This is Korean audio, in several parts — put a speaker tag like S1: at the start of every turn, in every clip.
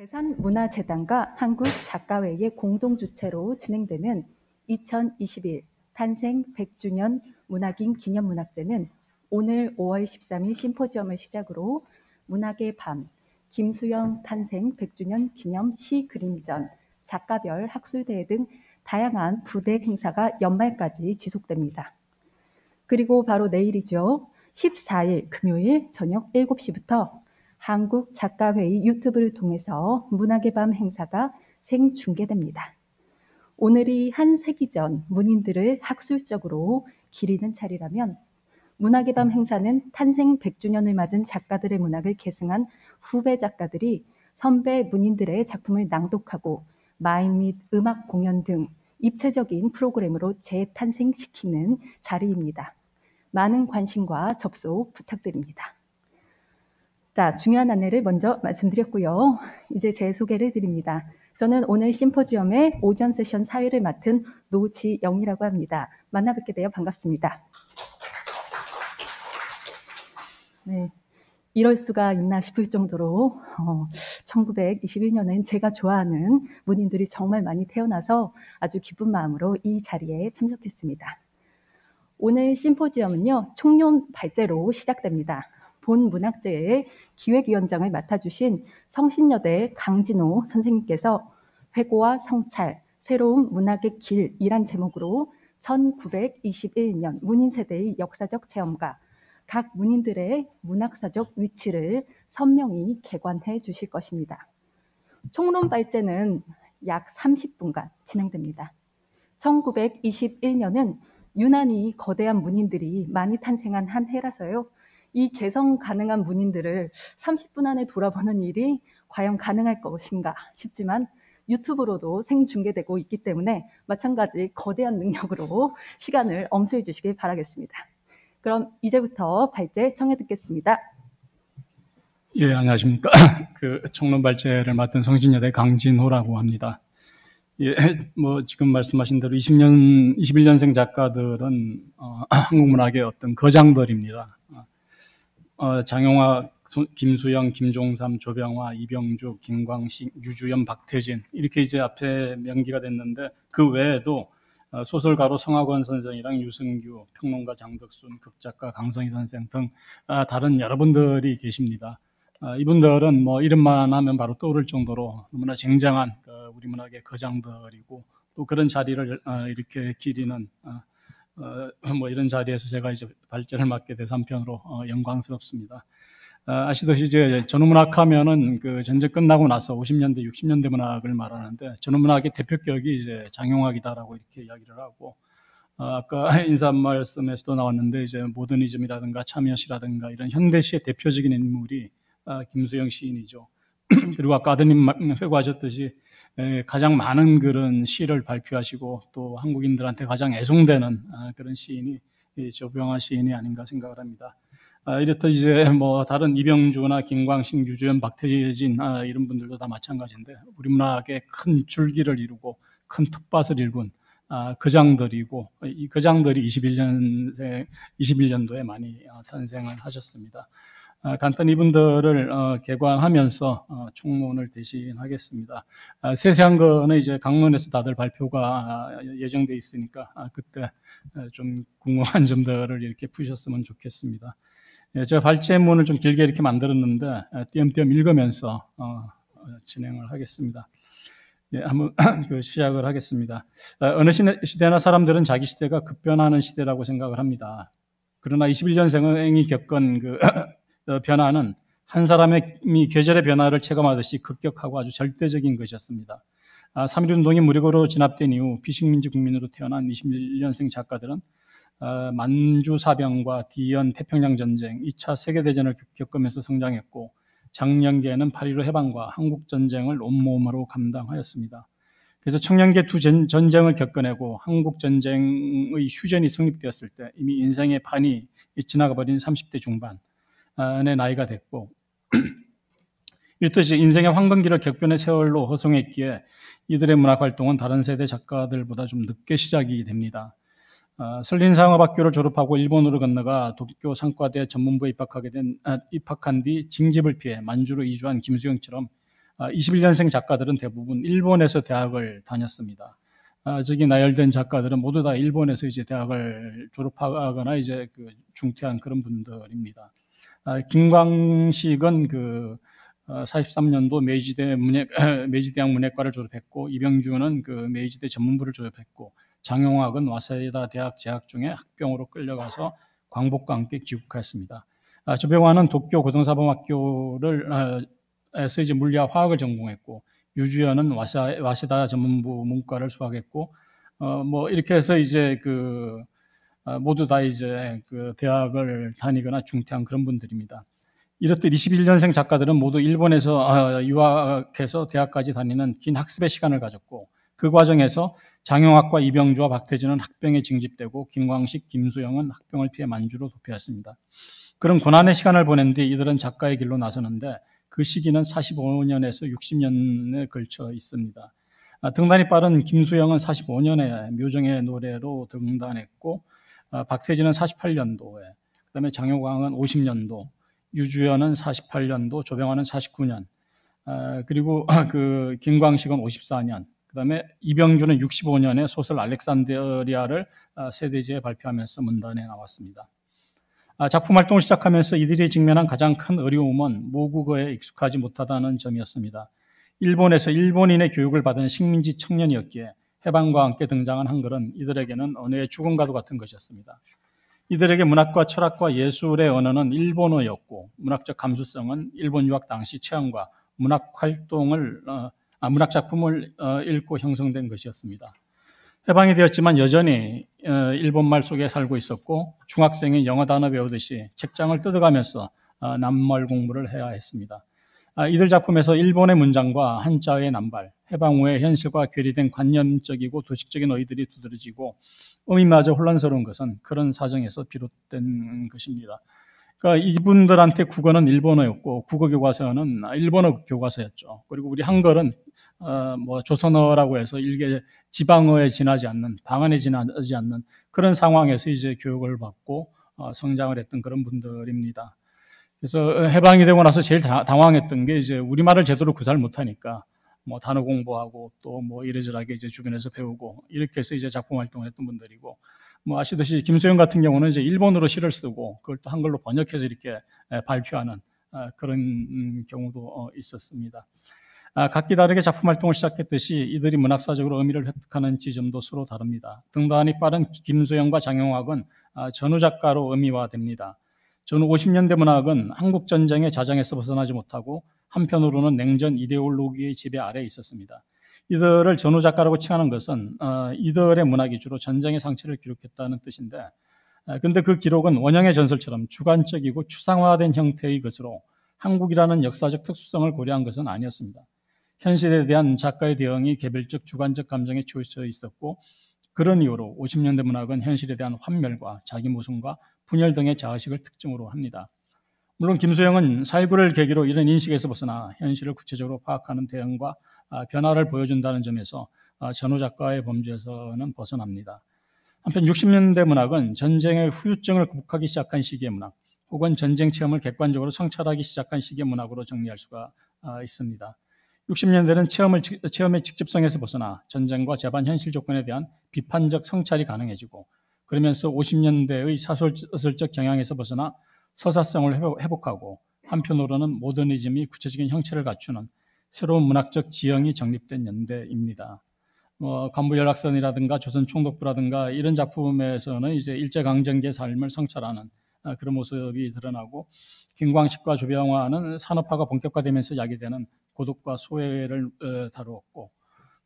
S1: 대산문화재단과 한국작가회의 공동주최로 진행되는 2021 탄생 100주년 문학인 기념문학제는 오늘 5월 13일 심포지엄을 시작으로 문학의 밤, 김수영 탄생 100주년 기념 시그림전, 작가별 학술대회 등 다양한 부대 행사가 연말까지 지속됩니다. 그리고 바로 내일이죠. 14일 금요일 저녁 7시부터 한국작가회의 유튜브를 통해서 문학의 밤 행사가 생중계됩니다. 오늘이 한 세기 전 문인들을 학술적으로 기리는 자리라면 문학의 밤 행사는 탄생 100주년을 맞은 작가들의 문학을 계승한 후배 작가들이 선배 문인들의 작품을 낭독하고 마임 및 음악 공연 등 입체적인 프로그램으로 재탄생시키는 자리입니다. 많은 관심과 접속 부탁드립니다. 자, 중요한 안내를 먼저 말씀드렸고요. 이제 제 소개를 드립니다. 저는 오늘 심포지엄의 오전 세션 사회를 맡은 노지영이라고 합니다. 만나 뵙게 되어 반갑습니다. 네, 이럴 수가 있나 싶을 정도로 1921년엔 제가 좋아하는 문인들이 정말 많이 태어나서 아주 기쁜 마음으로 이 자리에 참석했습니다. 오늘 심포지엄은요, 총론 발제로 시작됩니다. 본 문학제의 기획위원장을 맡아주신 성신여대 강진호 선생님께서 회고와 성찰, 새로운 문학의 길이란 제목으로 1921년 문인세대의 역사적 체험과 각 문인들의 문학사적 위치를 선명히 개관해 주실 것입니다. 총론 발제는 약 30분간 진행됩니다. 1921년은 유난히 거대한 문인들이 많이 탄생한 한 해라서요. 이 개성 가능한 문인들을 30분 안에 돌아보는 일이 과연 가능할 것인가 싶지만 유튜브로도 생중계되고 있기 때문에 마찬가지 거대한 능력으로 시간을 엄수해 주시길 바라겠습니다. 그럼 이제부터 발제 청해 듣겠습니다.
S2: 예, 안녕하십니까. 총론 발제를 맡은 성신여대 강진호라고 합니다. 예, 지금 말씀하신 대로 21년생 작가들은 한국문학의 어떤 거장들입니다. 장용화, 김수영, 김종삼, 조병화, 이병주, 김광식, 유주연, 박태진 이렇게 이제 앞에 명기가 됐는데 그 외에도 소설가로 성학원 선생이랑 유승규, 평론가 장덕순, 극작가 강성희 선생 등 다른 여러분들이 계십니다. 이분들은 이름만 하면 바로 떠오를 정도로 너무나 쟁쟁한 우리 문학의 거장들이고 또 그런 자리를 이렇게 기리는 이런 자리에서 제가 이제 발제를 맡게 돼서 한편으로 영광스럽습니다. 아시듯이 이제 전후문학 하면은 그 전쟁 끝나고 나서 50년대, 60년대 문학을 말하는데 전후문학의 대표격이 이제 장용학이다라고 이렇게 이야기를 하고 아까 인사 말씀에서도 나왔는데 이제 모더니즘이라든가 참여시라든가 이런 현대시의 대표적인 인물이 김수영 시인이죠. 그리고 아까 아드님 회고하셨듯이 가장 많은 그런 시를 발표하시고 또 한국인들한테 가장 애송되는 그런 시인이 조병화 시인이 아닌가 생각을 합니다. 이렇듯 이제 다른 이병주나 김광식, 유주연, 박태진 이런 분들도 다 마찬가지인데 우리 문학의 큰 줄기를 이루고 큰 텃밭을 일군 거장들이고 이 거장들이 21년도에 많이 탄생을 하셨습니다. 간단히 이분들을 개관하면서 총론을 대신하겠습니다. 세세한 거는 이제 강론에서 다들 발표가 예정돼 있으니까 그때 좀 궁금한 점들을 이렇게 푸셨으면 좋겠습니다. 제가 발제문을 좀 길게 이렇게 만들었는데 띄엄띄엄 읽으면서 진행을 하겠습니다. 한번 시작을 하겠습니다. 어느 시대나 사람들은 자기 시대가 급변하는 시대라고 생각을 합니다. 그러나 21년생이 겪은 변화는 한 사람의 계절의 변화를 체감하듯이 급격하고 아주 절대적인 것이었습니다. 3.1운동이 무력으로 진압된 이후 비식민지 국민으로 태어난 21년생 작가들은 만주사병과 디연 태평양 전쟁, 2차 세계대전을 겪으면서 성장했고 장년기에는 8.15 해방과 한국전쟁을 온몸으로 감당하였습니다. 그래서 청년기에 두 전쟁을 겪어내고 한국전쟁의 휴전이 성립되었을 때 이미 인생의 반이 지나가버린 30대 중반 의 나이가 됐고 이렇듯이 인생의 황금기를 격변의 세월로 허송했기에 이들의 문학활동은 다른 세대 작가들보다 좀 늦게 시작이 됩니다. 설린상업학교를 졸업하고 일본으로 건너가 도쿄 상과대 전문부에 입학한 뒤 징집을 피해 만주로 이주한 김수영처럼 21년생 작가들은 대부분 일본에서 대학을 다녔습니다. 저기 나열된 작가들은 모두 다 일본에서 이제 대학을 졸업하거나 이제 그 중퇴한 그런 분들입니다. 김광식은 43년도 메이지대학 문예과를 졸업했고, 이병주는 메이지대 전문부를 졸업했고, 장용학은 와세다 대학 재학 중에 학병으로 끌려가서 광복과 함께 귀국하였습니다. 조병환은 도쿄 고등사범학교를 에서 이제 물리와 화학을 전공했고, 유주연은 와세다 전문부 문과를 수학했고, 이렇게 해서 이제 모두 다 이제 대학을 다니거나 중퇴한 그런 분들입니다. 이렇듯 21년생 작가들은 모두 일본에서 유학해서 대학까지 다니는 긴 학습의 시간을 가졌고, 그 과정에서 장용학과 이병주와 박태진은 학병에 징집되고, 김광식, 김수영은 학병을 피해 만주로 도피했습니다. 그런 고난의 시간을 보낸 뒤 이들은 작가의 길로 나서는데, 그 시기는 45년에서 60년에 걸쳐 있습니다. 등단이 빠른 김수영은 45년에 묘정의 노래로 등단했고, 박태진은 48년도에, 그 다음에 장용학은 50년도, 유주연은 48년도, 조병환은 49년, 그리고 김광식은 54년, 그 다음에 이병주는 65년에 소설 알렉산드리아를 세대지에 발표하면서 문단에 나왔습니다. 작품 활동을 시작하면서 이들이 직면한 가장 큰 어려움은 모국어에 익숙하지 못하다는 점이었습니다. 일본에서 일본인의 교육을 받은 식민지 청년이었기에 해방과 함께 등장한 한글은 이들에게는 언어의 죽음과도 같은 것이었습니다. 이들에게 문학과 철학과 예술의 언어는 일본어였고, 문학적 감수성은 일본 유학 당시 체험과 문학 작품을 읽고 형성된 것이었습니다. 해방이 되었지만 여전히 일본말 속에 살고 있었고, 중학생이 영어 단어 배우듯이 책장을 뜯어가면서 남말 공부를 해야 했습니다. 이들 작품에서 일본의 문장과 한자의 남발, 해방 후의 현실과 괴리된 관념적이고 도식적인 어휘들이 두드러지고 의미마저 혼란스러운 것은 그런 사정에서 비롯된 것입니다. 그러니까 이분들한테 국어는 일본어였고, 국어 교과서는 일본어 교과서였죠. 그리고 우리 한글은 조선어라고 해서 일개 지방어에 지나지 않는, 방언에 지나지 않는 그런 상황에서 이제 교육을 받고 성장을 했던 그런 분들입니다. 그래서 해방이 되고 나서 제일 당황했던 게 이제 우리말을 제대로 구사를 못하니까 단어 공부하고 또 이래저래하게 이제 주변에서 배우고 이렇게 해서 이제 작품 활동을 했던 분들이고, 아시듯이 김소영 같은 경우는 이제 일본어로 시를 쓰고 그걸 또 한글로 번역해서 이렇게 발표하는 그런 경우도 있었습니다. 각기 다르게 작품 활동을 시작했듯이 이들이 문학사적으로 의미를 획득하는 지점도 서로 다릅니다. 등단이 빠른 김소영과 장용학은 전후 작가로 의미화됩니다. 전후 50년대 문학은 한국 전쟁의 자정에서 벗어나지 못하고 한편으로는 냉전 이데올로기의 지배 아래에 있었습니다. 이들을 전후 작가라고 칭하는 것은 이들의 문학이 주로 전쟁의 상처를 기록했다는 뜻인데, 근데 그 기록은 원형의 전설처럼 주관적이고 추상화된 형태의 것으로 한국이라는 역사적 특수성을 고려한 것은 아니었습니다. 현실에 대한 작가의 대응이 개별적 주관적 감정에 치우쳐 있었고, 그런 이유로 50년대 문학은 현실에 대한 환멸과 자기 모순과 분열 등의 자의식을 특징으로 합니다. 물론 김소영은 4.19를 계기로 이런 인식에서 벗어나 현실을 구체적으로 파악하는 대응과 변화를 보여준다는 점에서 전후 작가의 범주에서는 벗어납니다. 한편 60년대 문학은 전쟁의 후유증을 극복하기 시작한 시기의 문학, 혹은 전쟁 체험을 객관적으로 성찰하기 시작한 시기의 문학으로 정리할 수가 있습니다. 60년대는 체험의 직접성에서 벗어나 전쟁과 재반 현실 조건에 대한 비판적 성찰이 가능해지고, 그러면서 50년대의 사설적 경향에서 벗어나 서사성을 회복하고, 한편으로는 모더니즘이 구체적인 형체를 갖추는 새로운 문학적 지형이 정립된 연대입니다. 간부연락선이라든가 조선총독부라든가 이런 작품에서는 이제 일제강점기의 삶을 성찰하는 그런 모습이 드러나고, 김광식과 조병환은 산업화가 본격화되면서 야기되는 고독과 소외를 다루었고,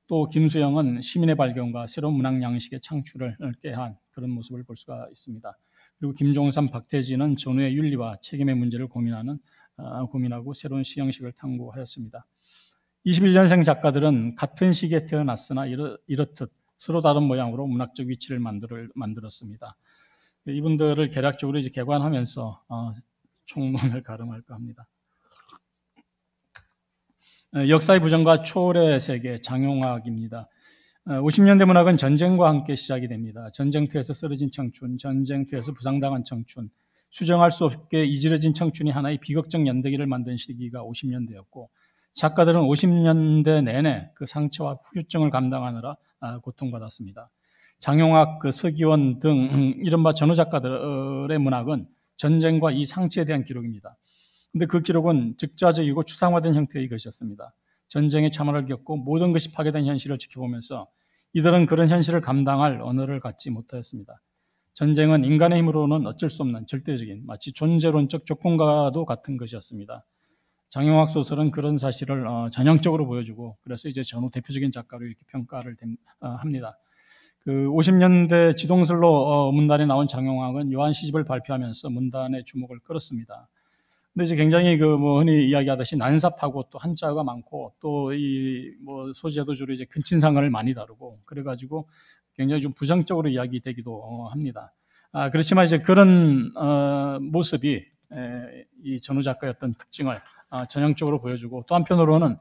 S2: 또 김수영은 시민의 발견과 새로운 문학 양식의 창출을 꾀한 그런 모습을 볼 수가 있습니다. 그리고 김종삼, 박태진은 전후의 윤리와 책임의 문제를 고민하고 새로운 시형식을 탐구하였습니다. 21년생 작가들은 같은 시기에 태어났으나 이렇듯 서로 다른 모양으로 문학적 위치를 만들었습니다. 이분들을 개략적으로 이제 개관하면서 총론을 가름할까 합니다. 역사의 부정과 초월의 세계, 장용학입니다. 50년대 문학은 전쟁과 함께 시작이 됩니다. 전쟁터에서 쓰러진 청춘, 전쟁터에서 부상당한 청춘, 수정할 수 없게 이지러진 청춘이 하나의 비극적 연대기를 만든 시기가 50년대였고, 작가들은 50년대 내내 그 상처와 후유증을 감당하느라 고통받았습니다. 장용학, 서기원 등 이른바 전후 작가들의 문학은 전쟁과 이 상처에 대한 기록입니다. 근데 그 기록은 즉자적이고 추상화된 형태의 것이었습니다. 전쟁의 참화를 겪고 모든 것이 파괴된 현실을 지켜보면서 이들은 그런 현실을 감당할 언어를 갖지 못하였습니다. 전쟁은 인간의 힘으로는 어쩔 수 없는 절대적인 마치 존재론적 조건과도 같은 것이었습니다. 장용학 소설은 그런 사실을 전형적으로 보여주고 그래서 이제 전후 대표적인 작가로 이렇게 평가를 합니다. 그 50년대 지동설로 문단에 나온 장용학은 요한 시집을 발표하면서 문단의 주목을 끌었습니다. 근데 이제 굉장히 흔히 이야기하듯이 난삽하고 또 한자가 많고 또 소재도 주로 이제 근친상간을 많이 다루고 그래가지고 굉장히 좀 부정적으로 이야기되기도 합니다. 그렇지만 이제 그런 모습이 이 전후 작가의 어떤 특징을 전형적으로 보여주고 또 한편으로는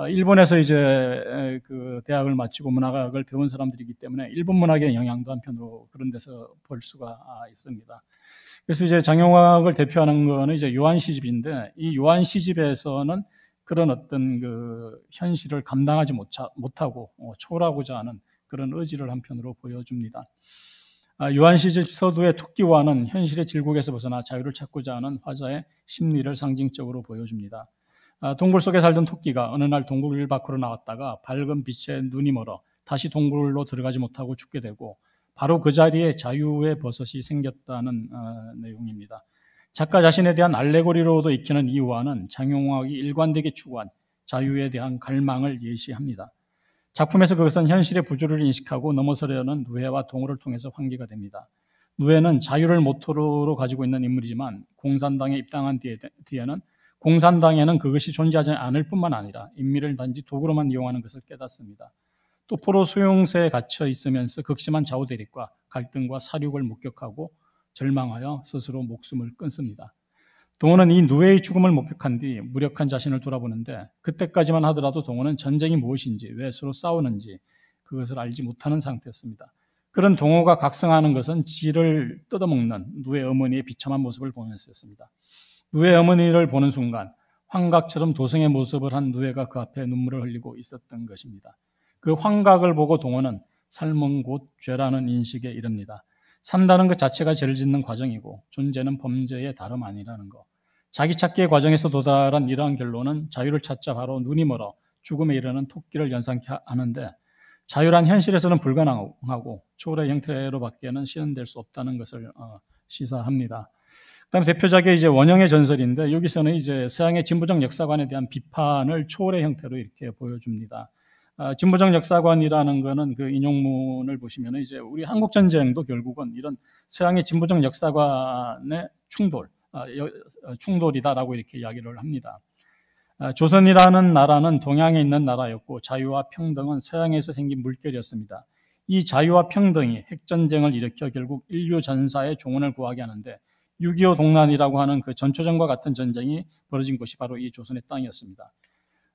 S2: 일본에서 이제 그 대학을 마치고 문학을 배운 사람들이기 때문에 일본 문학의 영향도 한편으로 그런 데서 볼 수가 있습니다. 그래서 이제 장용학을 대표하는 거는 이제 요한 시집인데 이 요한 시집에서는 그런 어떤 그 현실을 감당하지 못하고 초월하고자 하는 그런 의지를 한편으로 보여줍니다. 요한 시집 서두의 토끼와는 현실의 질곡에서 벗어나 자유를 찾고자 하는 화자의 심리를 상징적으로 보여줍니다. 동굴 속에 살던 토끼가 어느 날 동굴 밖으로 나왔다가 밝은 빛에 눈이 멀어 다시 동굴로 들어가지 못하고 죽게 되고 바로 그 자리에 자유의 버섯이 생겼다는 내용입니다. 작가 자신에 대한 알레고리로도 익히는 이 우화는 장용학이 일관되게 추구한 자유에 대한 갈망을 예시합니다. 작품에서 그것은 현실의 부조리를 인식하고 넘어서려는 누에와 동호를 통해서 환기가 됩니다. 누에는 자유를 모토로 가지고 있는 인물이지만 공산당에 입당한 뒤에는 공산당에는 그것이 존재하지 않을 뿐만 아니라 인민을 단지 도구로만 이용하는 것을 깨닫습니다. 또 포로 수용소에 갇혀 있으면서 극심한 좌우 대립과 갈등과 사륙을 목격하고 절망하여 스스로 목숨을 끊습니다. 동호는 이 누에의 죽음을 목격한 뒤 무력한 자신을 돌아보는데 그때까지만 하더라도 동호는 전쟁이 무엇인지 왜 서로 싸우는지 그것을 알지 못하는 상태였습니다. 그런 동호가 각성하는 것은 지를 뜯어먹는 누에 어머니의 비참한 모습을 보면서였습니다. 누에 어머니를 보는 순간 환각처럼 도성의 모습을 한 누에가 그 앞에 눈물을 흘리고 있었던 것입니다. 그 환각을 보고 동호는 삶은 곧 죄라는 인식에 이릅니다. 산다는 것 자체가 죄를 짓는 과정이고 존재는 범죄의 다름 아니라는 것. 자기 찾기의 과정에서 도달한 이러한 결론은 자유를 찾자 바로 눈이 멀어 죽음에 이르는 토끼를 연상케 하는데 자유란 현실에서는 불가능하고 초월의 형태로밖에는 실현될 수 없다는 것을 시사합니다. 그다음에 대표작의 이제 원형의 전설인데 여기서는 이제 서양의 진보적 역사관에 대한 비판을 초월의 형태로 이렇게 보여줍니다. 진보적 역사관이라는 거는 그 인용문을 보시면 이제 우리 한국 전쟁도 결국은 이런 서양의 진보적 역사관의 충돌이다라고 이렇게 이야기를 합니다. 조선이라는 나라는 동양에 있는 나라였고 자유와 평등은 서양에서 생긴 물결이었습니다. 이 자유와 평등이 핵전쟁을 일으켜 결국 인류 전사의 종언을 구하게 하는데 6.25 동란이라고 하는 그 전초전과 같은 전쟁이 벌어진 곳이 바로 이 조선의 땅이었습니다.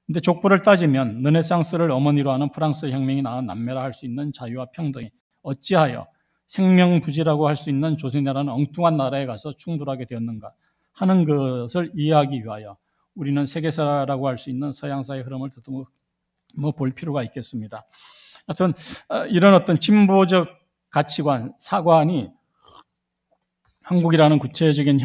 S2: 근데 족보를 따지면 르네상스를 어머니로 하는 프랑스 혁명이 낳은 남매라 할 수 있는 자유와 평등이 어찌하여 생명부지라고 할 수 있는 조선이라는 엉뚱한 나라에 가서 충돌하게 되었는가 하는 것을 이해하기 위하여 우리는 세계사라고 할 수 있는 서양사의 흐름을 더듬어 볼 필요가 있겠습니다. 하여튼 이런 어떤 진보적 가치관, 사관이 한국이라는 구체적인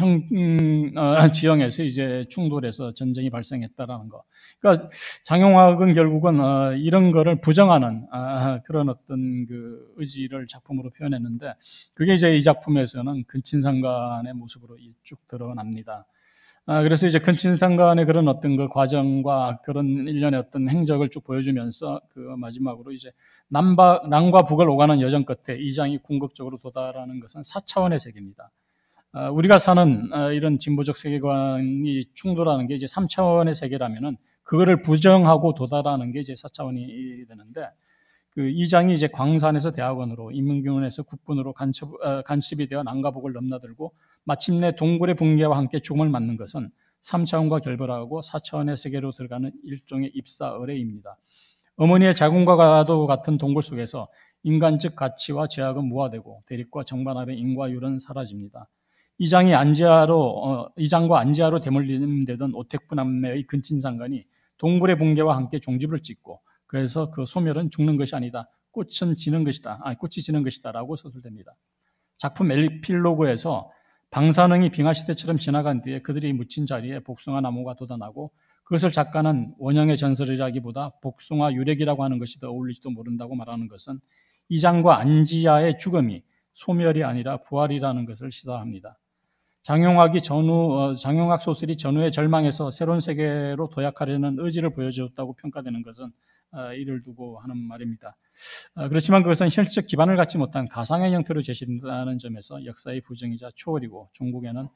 S2: 지형에서 이제 충돌해서 전쟁이 발생했다라는 거. 그러니까 장용학은 결국은 이런 거를 부정하는 그런 어떤 그 의지를 작품으로 표현했는데 그게 이제 이 작품에서는 근친상간의 모습으로 쭉 드러납니다. 그래서 이제 근친상간의 그런 어떤 그 과정과 그런 일련의 어떤 행적을 쭉 보여주면서 그 마지막으로 이제 남과 북을 오가는 여정 끝에 이 장이 궁극적으로 도달하는 것은 4차원의 세계입니다. 우리가 사는 이런 진보적 세계관이 충돌하는 게 이제 3차원의 세계라면은 그거를 부정하고 도달하는 게 이제 4차원이 되는데 그 이 장이 이제 광산에서 대학원으로 인민군에서 국군으로 간첩이 되어 남과 북을 넘나들고 마침내 동굴의 붕괴와 함께 죽음을 맞는 것은 3차원과 결별하고 4차원의 세계로 들어가는 일종의 입사의례입니다. 어머니의 자궁과도 같은 동굴 속에서 인간적 가치와 죄악은 무화되고 대립과 정반합의 인과율은 사라집니다. 이 장과 안지하로 대물림되던 오택부 남매의 근친상간이 동굴의 붕괴와 함께 종지부를 찍고 그래서 그 소멸은 죽는 것이 아니다. 꽃은 지는 것이다. 꽃이 지는 것이다라고 서술됩니다. 작품 에필로그에서 방사능이 빙하시대처럼 지나간 뒤에 그들이 묻힌 자리에 복숭아 나무가 돋아나고 그것을 작가는 원형의 전설이라기보다 복숭아 유래기라고 하는 것이 더 어울릴지도 모른다고 말하는 것은 이장과 안지야의 죽음이 소멸이 아니라 부활이라는 것을 시사합니다. 장용학 소설이 전후의 절망에서 새로운 세계로 도약하려는 의지를 보여주었다고 평가되는 것은 이를 두고 하는 말입니다. 그렇지만 그것은 실질적 기반을 갖지 못한 가상의 형태로 제시된다는 점에서 역사의 부정이자 추월이고 중국에는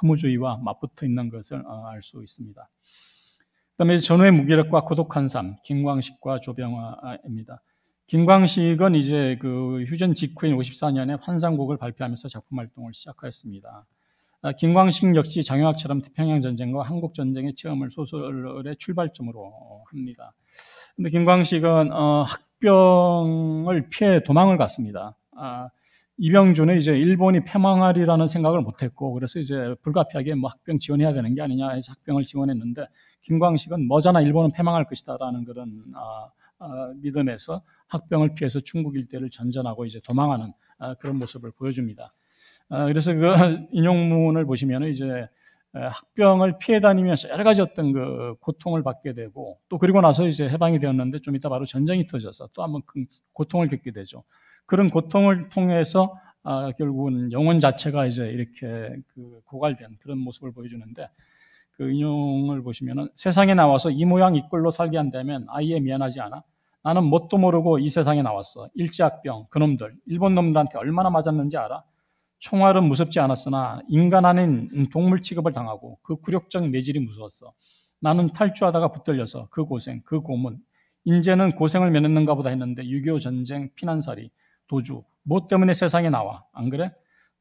S2: 허무주의와 맞붙어 있는 것을 알 수 있습니다. 그다음에 전후의 무기력과 고독한 삶, 김광식과 조병화입니다. 김광식은 이제 그 휴전 직후인 54년에 환상곡을 발표하면서 작품 활동을 시작하였습니다. 김광식 역시 장용학처럼 태평양 전쟁과 한국 전쟁의 체험을 소설의 출발점으로 합니다. 근데 김광식은 학병을 피해 도망을 갔습니다. 이병준은 이제 일본이 패망하리라는 생각을 못했고, 그래서 이제 불가피하게 뭐 학병 지원해야 되는 게 아니냐 해서 학병을 지원했는데, 김광식은 머지않아 일본은 패망할 것이다라는 그런 믿음에서 학병을 피해서 중국 일대를 전전하고 이제 도망하는 그런 모습을 보여줍니다. 그래서 그 인용문을 보시면 이제 학병을 피해 다니면서 여러 가지 어떤 그 고통을 받게 되고 또 그리고 나서 이제 해방이 되었는데 좀 이따 바로 전쟁이 터져서 또 한번 그 고통을 겪게 되죠. 그런 고통을 통해서 결국은 영혼 자체가 이제 이렇게 그 고갈된 그런 모습을 보여주는데 그 인용을 보시면은 세상에 나와서 이 모양 이 꼴로 살게 한다면 아예 미안하지 않아? 나는 뭣도 모르고 이 세상에 나왔어. 일제학병 그놈들 일본 놈들한테 얼마나 맞았는지 알아? 총알은 무섭지 않았으나 인간 아닌 동물 취급을 당하고 그 굴욕적 매질이 무서웠어. 나는 탈주하다가 붙들려서 그 고생, 그 고문, 인제는 고생을 면했는가 보다 했는데 6.25 전쟁, 피난살이, 도주, 뭐 때문에 세상에 나와? 안 그래?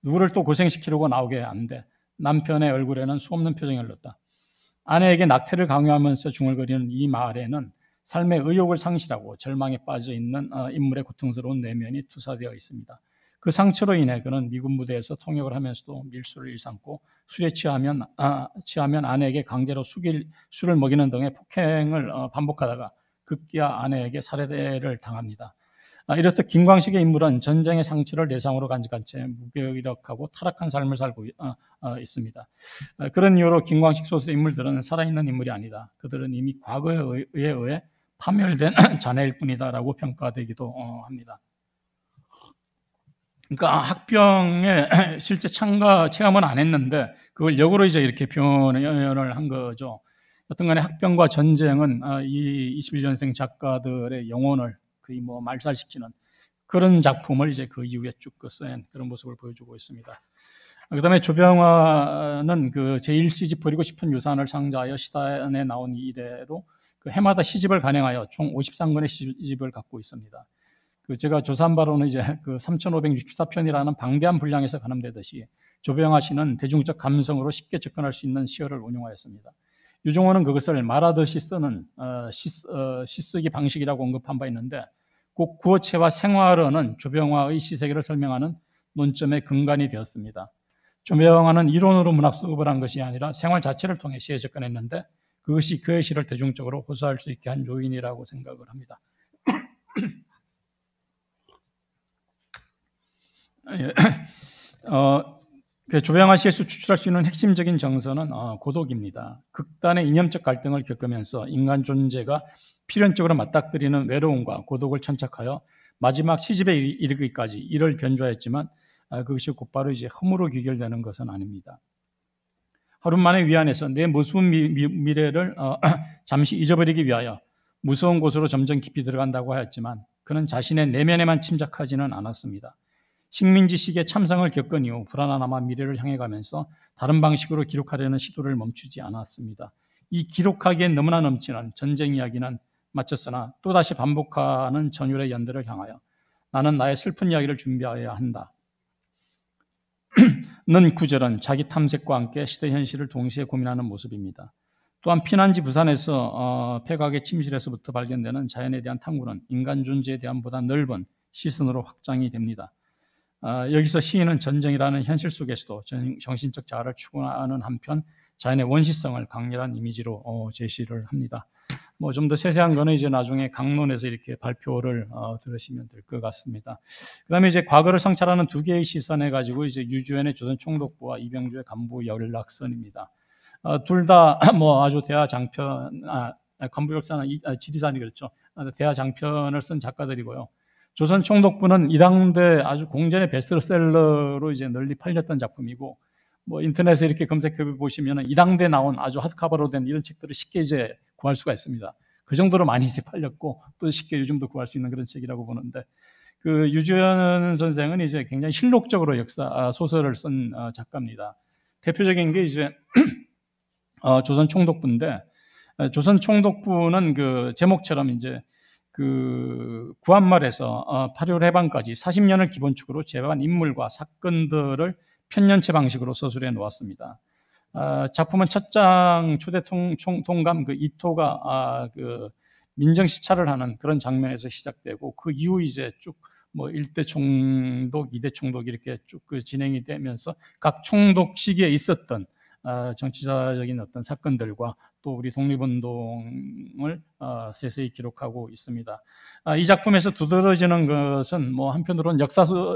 S2: 누구를 또 고생시키려고 나오게 안 돼. 남편의 얼굴에는 수없는 표정이 흘렀다. 아내에게 낙태를 강요하면서 중얼거리는 이 말에는 삶의 의욕을 상실하고 절망에 빠져 있는 인물의 고통스러운 내면이 투사되어 있습니다. 그 상처로 인해 그는 미군 무대에서 통역을 하면서도 밀수를 일삼고 술에 취하면 아내에게 강제로 술을 먹이는 등의 폭행을 반복하다가 급기야 아내에게 살해를 당합니다. 이렇듯 김광식의 인물은 전쟁의 상처를 내상으로 간직한 채 무기력하고 타락한 삶을 살고 있습니다. 그런 이유로 김광식 소설의 인물들은 살아있는 인물이 아니다. 그들은 이미 과거에 의해 파멸된 잔해일 뿐이다라고 평가되기도 합니다. 그러니까 학병에 실제 체험은 안 했는데 그걸 역으로 이제 이렇게 표현을 한 거죠. 어떤 간에 학병과 전쟁은 이 21년생 작가들의 영혼을 거의 뭐 말살시키는 그런 작품을 이제 그 이후에 쭉 써낸 그런 모습을 보여주고 있습니다. 그 다음에 조병화는 그 제1시집 버리고 싶은 유산을 상자하여 시단에 나온 이래로 그 해마다 시집을 간행하여 총 53권의 시집을 갖고 있습니다. 그 제가 조사한 바로는 이제 그 3,564편이라는 방대한 분량에서 가늠되듯이 조병화 씨는 대중적 감성으로 쉽게 접근할 수 있는 시어를 운용하였습니다. 유종호는 그것을 말하듯이 쓰는 시쓰기 방식이라고 언급한 바 있는데 꼭 구어체와 생활어는 조병화의 시세계를 설명하는 논점의 근간이 되었습니다. 조병화는 이론으로 문학 수업을 한 것이 아니라 생활 자체를 통해 시에 접근했는데 그것이 그의 시를 대중적으로 호소할 수 있게 한 요인이라고 생각을 합니다. 조병화 시에서 추출할 수 있는 핵심적인 정서는 고독입니다. 극단의 이념적 갈등을 겪으면서 인간 존재가 필연적으로 맞닥뜨리는 외로움과 고독을 천착하여 마지막 시집에 이르기까지 이를 변주하였지만 그것이 곧바로 이제 흠으로 귀결되는 것은 아닙니다. 하루만의 위안에서 내 무서운 미래를 잠시 잊어버리기 위하여 무서운 곳으로 점점 깊이 들어간다고 하였지만 그는 자신의 내면에만 침착하지는 않았습니다. 식민지식의 참상을 겪은 이후 불안하나마 미래를 향해 가면서 다른 방식으로 기록하려는 시도를 멈추지 않았습니다. 이 기록하기엔 너무나 넘치는 전쟁 이야기는 마쳤으나 또다시 반복하는 전율의 연대를 향하여 나는 나의 슬픈 이야기를 준비해야 한다. 는 구절은 자기 탐색과 함께 시대 현실을 동시에 고민하는 모습입니다. 또한 피난지 부산에서 폐각의 침실에서부터 발견되는 자연에 대한 탐구는 인간 존재에 대한 보다 넓은 시선으로 확장이 됩니다. 여기서 시인은 전쟁이라는 현실 속에서도 정신적 자아를 추구하는 한편 자연의 원시성을 강렬한 이미지로 제시를 합니다. 뭐 좀 더 세세한 거는 이제 나중에 강론에서 이렇게 발표를 들으시면 될 것 같습니다. 그다음에 이제 과거를 성찰하는 두 개의 시선해 가지고 이제 유주연의 조선 총독부와 이병주의 간부 연락선입니다. 둘 다 뭐 아주 대하장편, 간부 역사는 지리산이 그렇죠. 대하장편을 쓴 작가들이고요. 조선 총독부는 이 당대 아주 공전의 베스트셀러로 이제 널리 팔렸던 작품이고, 뭐 인터넷에 이렇게 검색해 보시면은 이 당대 나온 아주 핫커버로 된 이런 책들을 쉽게 이제 구할 수가 있습니다. 그 정도로 많이 이제 팔렸고 또 쉽게 요즘도 구할 수 있는 그런 책이라고 보는데, 그 유주연 선생은 이제 굉장히 실록적으로 소설을 쓴 작가입니다. 대표적인 게 이제 조선 총독부인데, 조선 총독부는 그 제목처럼 이제 그 구한말에서 8.15 해방까지 40년을 기본축으로 재반 인물과 사건들을 편년체 방식으로 서술해 놓았습니다. 작품은 첫 장 초대 통감 그 이토가 그 민정 시찰을 하는 그런 장면에서 시작되고, 그 이후 이제 쭉 뭐 1대 총독, 2대 총독 이렇게 쭉 그 진행이 되면서 각 총독 시기에 있었던 정치사적인 어떤 사건들과 또 우리 독립운동을 세세히 기록하고 있습니다. 이 작품에서 두드러지는 것은 뭐 한편으로는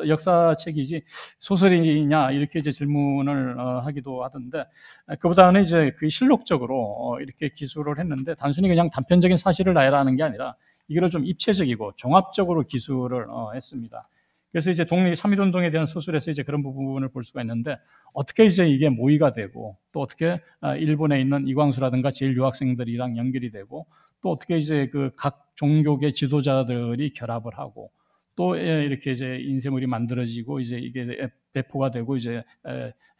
S2: 역사책이지 소설이냐 이렇게 이제 질문을 하기도 하던데, 그보다는 이제 그 실록적으로 이렇게 기술을 했는데, 단순히 그냥 단편적인 사실을 나열하는 게 아니라 이거를 좀 입체적이고 종합적으로 기술을 했습니다. 그래서 이제 독립 3.1운동에 대한 서술에서 이제 그런 부분을 볼 수가 있는데, 어떻게 이제 이게 모의가 되고, 또 어떻게 일본에 있는 이광수라든가 제일 유학생들이랑 연결이 되고, 또 어떻게 이제 그 각 종교계 지도자들이 결합을 하고, 또 이렇게 이제 인쇄물이 만들어지고 이제 이게 배포가 되고 이제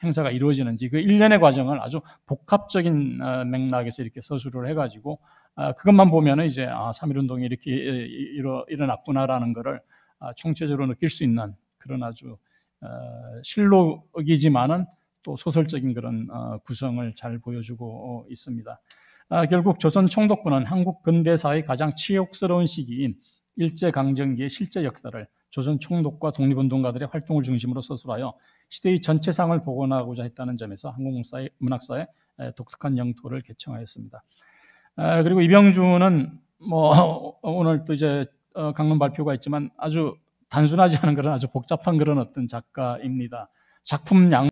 S2: 행사가 이루어지는지, 그 일련의 과정을 아주 복합적인 맥락에서 이렇게 서술을 해가지고, 그것만 보면은 이제 3.1운동이 이렇게 일어났구나라는 거를 총체적으로 느낄 수 있는 그런 아주 실록이지만은 또 소설적인 그런 구성을 잘 보여주고 있습니다. 결국 조선 총독부는 한국 근대사의 가장 치욕스러운 시기인 일제강점기의 실제 역사를 조선 총독과 독립운동가들의 활동을 중심으로 서술하여 시대의 전체상을 복원하고자 했다는 점에서 한국 문학사의 독특한 영토를 개청하였습니다. 그리고 이병주는 뭐 오늘 또 이제 강론 발표가 있지만 아주 단순하지 않은 그런 아주 복잡한 그런 어떤 작가입니다. 작품 양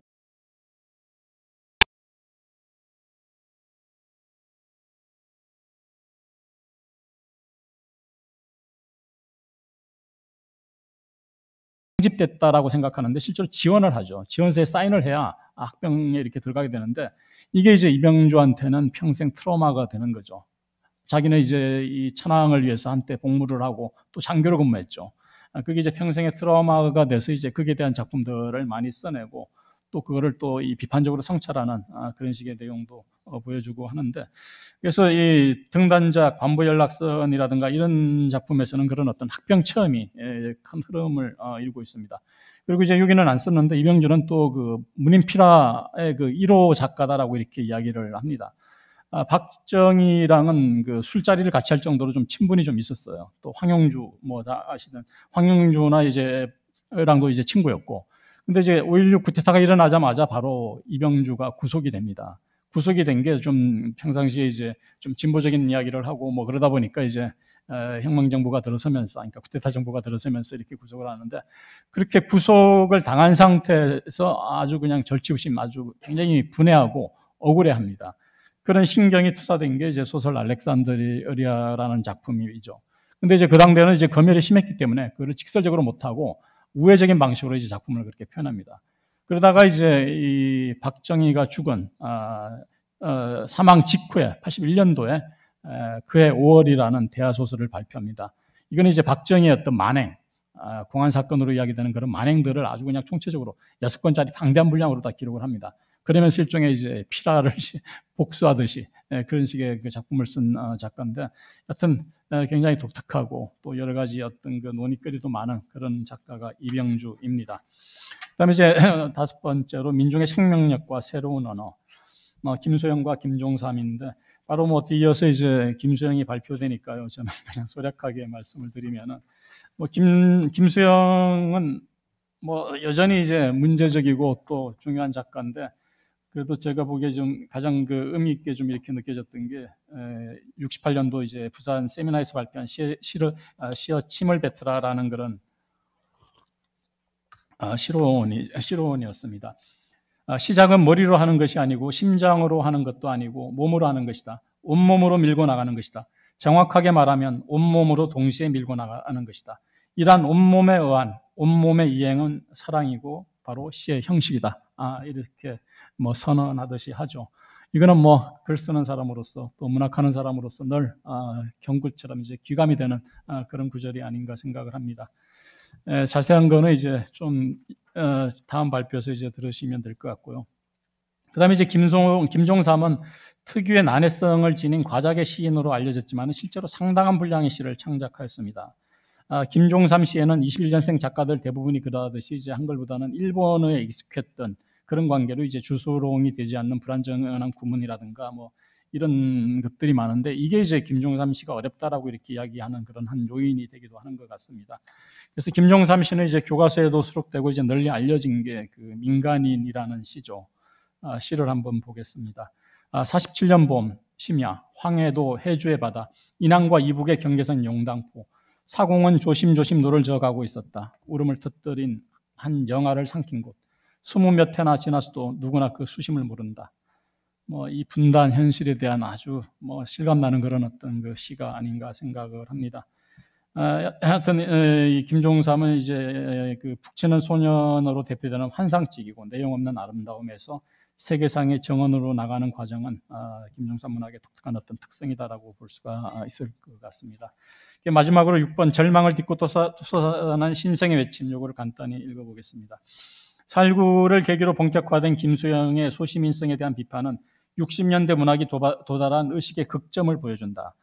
S2: 집됐다라고 생각하는데 실제로 지원을 하죠. 지원서에 사인을 해야 학병에 이렇게 들어가게 되는데, 이게 이제 이병주한테는 평생 트라우마가 되는 거죠. 자기는 이제 이 천황을 위해서 한때 복무를 하고 또 장교로 근무했죠. 그게 이제 평생의 트라우마가 돼서 이제 그에 대한 작품들을 많이 써내고, 또 그거를 또 이 비판적으로 성찰하는 그런 식의 내용도 보여주고 하는데, 그래서 이 등단자 관보연락선이라든가 이런 작품에서는 그런 어떤 학병 체험이 큰 흐름을 이루고 있습니다. 그리고 이제 여기는 안 썼는데, 이병주는 또 그 문인필화의 그 1호 작가다라고 이렇게 이야기를 합니다. 박정희랑은 그 술자리를 같이 할 정도로 좀 친분이 좀 있었어요. 또 황영주, 뭐 다 아시는 황영주나 이제 랑도 이제 친구였고, 근데 이제 5.16 쿠데타가 일어나자마자 바로 이병주가 구속이 됩니다. 구속이 된 게 좀 평상시에 이제 좀 진보적인 이야기를 하고 뭐 그러다 보니까 이제 혁명정부가 들어서면서, 그러니까 쿠데타 정부가 들어서면서 이렇게 구속을 하는데, 그렇게 구속을 당한 상태에서 아주 그냥 절치부심, 아주 굉장히 분해하고 억울해합니다. 그런 신경이 투사된 게 이제 소설 알렉산드리아라는 작품이죠. 근데 이제 그 당대는 이제 검열이 심했기 때문에 그걸 직설적으로 못하고 우회적인 방식으로 이제 작품을 그렇게 표현합니다. 그러다가 이제 이 박정희가 죽은 사망 직후에 81년도에 그해 5월이라는 대하 소설을 발표합니다. 이거는 이제 박정희의 어떤 만행, 공안 사건으로 이야기되는 그런 만행들을 아주 그냥 총체적으로 6권짜리 방대한 분량으로 다 기록을 합니다. 그러면서 일종의 이제 필화를 복수하듯이 그런 식의 그 작품을 쓴 작가인데, 하여튼 굉장히 독특하고 또 여러 가지 어떤 그 논의거리도 많은 그런 작가가 이병주입니다. 그다음에 이제 5번째로 민중의 생명력과 새로운 언어, 김소영과 김종삼인데, 바로 뭐 뒤이어서 이제 김소영이 발표되니까요. 저는 그냥 소략하게 말씀을 드리면은, 뭐 김소영은 뭐 여전히 이제 문제적이고 또 중요한 작가인데, 그래도 제가 보기에 좀 가장 그 의미 있게 좀 이렇게 느껴졌던 게 68년도 이제 부산 세미나에서 발표한 시어 침을 뱉으라라는 그런 시로원이었습니다. 시작은 머리로 하는 것이 아니고 심장으로 하는 것도 아니고 몸으로 하는 것이다. 온몸으로 밀고 나가는 것이다. 정확하게 말하면 온몸으로 동시에 밀고 나가는 것이다. 이러한 온몸에 의한 온몸의 이행은 사랑이고 바로 시의 형식이다. 이렇게 뭐 선언하듯이 하죠. 이거는 뭐 글 쓰는 사람으로서 또 문학하는 사람으로서 늘 경구처럼 이제 귀감이 되는 그런 구절이 아닌가 생각을 합니다. 자세한 거는 이제 좀 다음 발표에서 이제 들으시면 될 것 같고요. 그다음에 이제 김종삼은 특유의 난해성을 지닌 과작의 시인으로 알려졌지만 실제로 상당한 분량의 시를 창작하였습니다. 김종삼 시에는 21년생 작가들 대부분이 그러하듯이 이제 한글보다는 일본어에 익숙했던 그런 관계로 이제 주소롱이 되지 않는 불완전한 구문이라든가 뭐 이런 것들이 많은데 이게 이제 김종삼 씨가 어렵다라고 이렇게 이야기하는 그런 한 요인이 되기도 하는 것 같습니다. 그래서 김종삼 씨는 이제 교과서에도 수록되고 이제 널리 알려진 게 그 민간인이라는 시죠. 시를 한번 보겠습니다. 47년 봄 심야 황해도 해주의 바다 인왕과 이북의 경계선 용당포 사공은 조심조심 노를 저어가고 있었다. 울음을 터뜨린 한 영아를 삼킨 곳 20몇 해나 지나서도 누구나 그 수심을 모른다. 뭐 이 분단 현실에 대한 아주 뭐 실감나는 그런 어떤 그 시가 아닌가 생각을 합니다. 하여튼 이 김종삼은 이제 그 북치는 소년으로 대표되는 환상적이고 내용 없는 아름다움에서 세계상의 정원으로 나가는 과정은 김종삼 문학의 독특한 어떤 특성이다라고 볼 수가 있을 것 같습니다. 마지막으로 6번 절망을 딛고 또 솟아난 신생의 외침 요거를 간단히 읽어보겠습니다. 4.19를 계기로 본격화된 김수영의 소시민성에 대한 비판은 60년대 문학이 도달한 의식의 극점을 보여준다.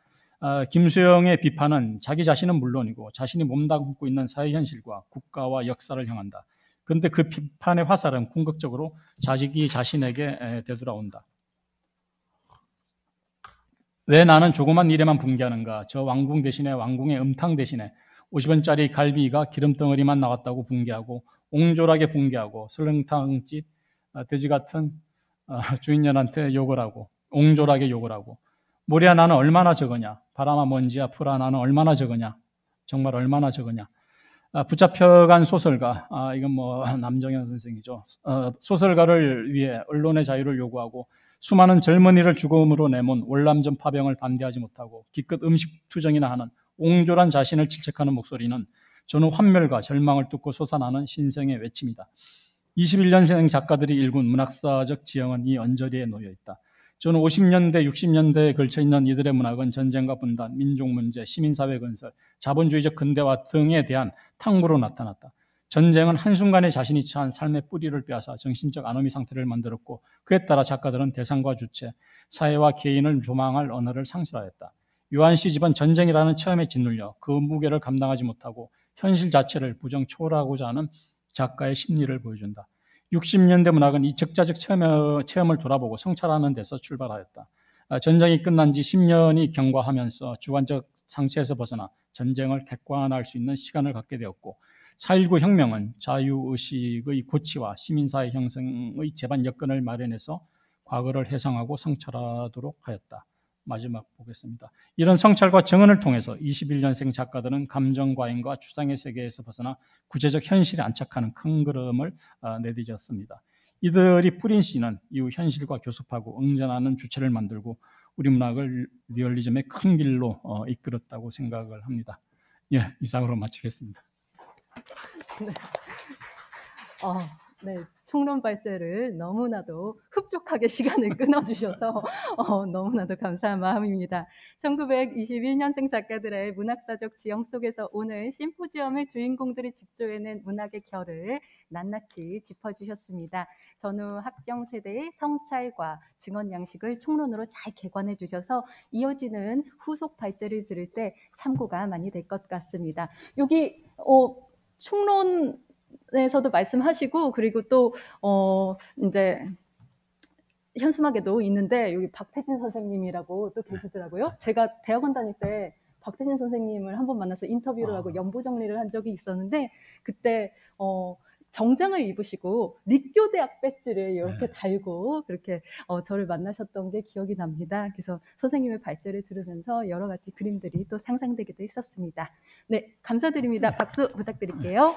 S2: 김수영의 비판은 자기 자신은 물론이고 자신이 몸담고 있는 사회 현실과 국가와 역사를 향한다. 그런데 그 비판의 화살은 궁극적으로 자기 자신에게 되돌아온다. 왜 나는 조그만 일에만 붕괴하는가? 저 왕궁 대신에 왕궁의 음탕 대신에 50원짜리 갈비가 기름덩어리만 나왔다고 붕괴하고 옹졸하게 붕괴하고 설렁탕집 돼지 같은 주인년한테 욕을 하고 옹졸하게 욕을 하고 모리야 나는 얼마나 적으냐? 바람아 먼지야 풀아 나는 얼마나 적으냐? 정말 얼마나 적으냐? 붙잡혀간 소설가, 이건 뭐 남정현 선생이죠. 소설가를 위해 언론의 자유를 요구하고 수많은 젊은이를 죽음으로 내몬 월남전 파병을 반대하지 못하고 기껏 음식 투정이나 하는 옹졸한 자신을 질책하는 목소리는 저는 환멸과 절망을 뚫고 솟아나는 신생의 외침이다. 21년생 작가들이 일군 문학사적 지형은 이 언저리에 놓여 있다. 저는 50년대, 60년대에 걸쳐 있는 이들의 문학은 전쟁과 분단, 민족 문제, 시민사회 건설, 자본주의적 근대화 등에 대한 탕구로 나타났다. 전쟁은 한순간에 자신이 처한 삶의 뿌리를 빼앗아 정신적 아노미 상태를 만들었고 그에 따라 작가들은 대상과 주체, 사회와 개인을 조망할 언어를 상실하였다. 요한 씨 집은 전쟁이라는 체험에 짓눌려 그 무게를 감당하지 못하고 현실 자체를 부정 초월하고자 하는 작가의 심리를 보여준다. 60년대 문학은 이 적자적 체험을 돌아보고 성찰하는 데서 출발하였다. 전쟁이 끝난 지 10년이 경과하면서 주관적 상처에서 벗어나 전쟁을 객관할 수 있는 시간을 갖게 되었고 4.19 혁명은 자유의식의 고치와 시민사회 형성의 제반 여건을 마련해서 과거를 해상하고 성찰하도록 하였다. 마지막 보겠습니다. 이런 성찰과 정언을 통해서 21년생 작가들은 감정과잉과 추상의 세계에서 벗어나 구체적 현실에 안착하는 큰 걸음을 내디뎠습니다. 이들이 뿌린 씨는 이후 현실과 교섭하고 응전하는 주체를 만들고 우리 문학을 리얼리즘의 큰 길로 이끌었다고 생각을 합니다. 예, 이상으로 마치겠습니다.
S1: 네. 네, 총론 발제를 너무나도 흡족하게 시간을 끊어주셔서 너무나도 감사한 마음입니다. 1921년생 작가들의 문학사적 지형 속에서 오늘 심포지엄의 주인공들이 집조해낸 문학의 결을 낱낱이 짚어주셨습니다. 전후 학경 세대의 성찰과 증언 양식을 총론으로 잘 개관해 주셔서 이어지는 후속 발제를 들을 때 참고가 많이 될 것 같습니다. 여기 총론 에서도 말씀하시고 그리고 또 이제 현수막에도 있는데 여기 박태진 선생님이라고 또 계시더라고요. 제가 대학원 다닐 때 박태진 선생님을 한번 만나서 인터뷰를 하고 연보 정리를 한 적이 있었는데 그때 정장을 입으시고立교대학 배지를 이렇게 달고 그렇게 저를 만나셨던 게 기억이 납니다. 그래서 선생님의 발제를 들으면서 여러 가지 그림들이 또 상상되기도 했었습니다. 네, 감사드립니다. 박수 부탁드릴게요.